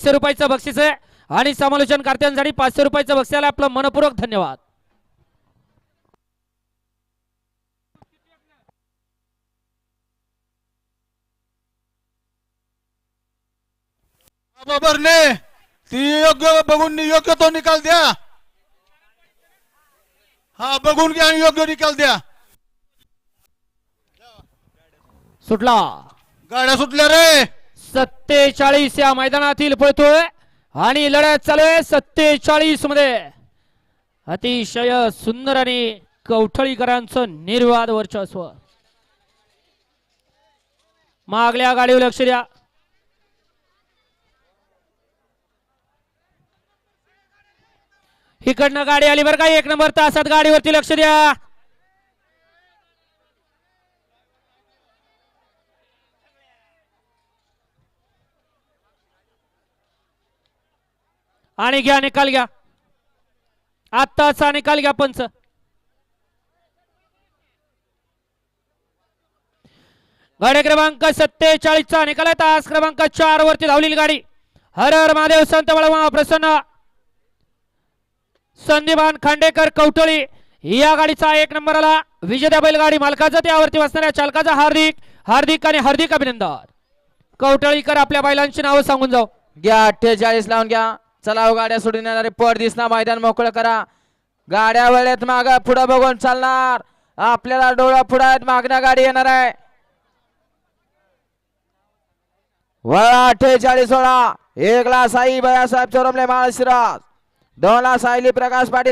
500 रुपयाचं बक्षीस आहे आणि समालोचन कर्त्यांसाठी 500 रुपयाचं बक्षीस आपलं मनपूर्वक धन्यवाद. बरोबर ती योग्य बघून योग्य तो निकाल द्या. हा बघून घ्या आणि योग्य निकाल द्या. सुटला गाड्या सुटल्या रे. 47 या मैदानातील पळतोय आणि लढत चालू आहे 47 मध्ये. अतिशय सुंदर आणि कवठळीकरांचं निर्वाद वर्चस्व. मागल्या गाडीवर लक्ष द्या. इकडनं गाडी आली बरं का. 1 नंबर तासात गाडीवरती लक्ष द्या. आणि घ्या निकाल घ्या. आत्ताचा निकाल घ्या पंच. गाडी क्रमांक 47 चा निकाल आहे. तास क्रमांक 4 वरती धावलेली गाडी हर हर महादेव संत बळवा प्रसन्न संदीपान खांडेकर कवठळी या गाडीचा 1 नंबरला विजेत्या बैलगाडी मालकाचा त्यावरती बसणाऱ्या चालकाचा हार्दिक हार्दिक आणि हार्दिक अभिनंदन. कवठळीकर आपल्या बैलांची नावं सांगून जाऊ. घ्या 48 लावून घ्या. चला हो गाड्या सोडून येणारे पड दिसना मैदान मोकळं करा. गाड्या वेळेत माग पुढे बघून चालणार. आपल्याला डोळा पुढे आहेत मागण्या गाडी येणार आहे. 48 1 ला साई भैयासाहेब चोरमले माळशिराज 2 ला सायली प्रकाश पाटील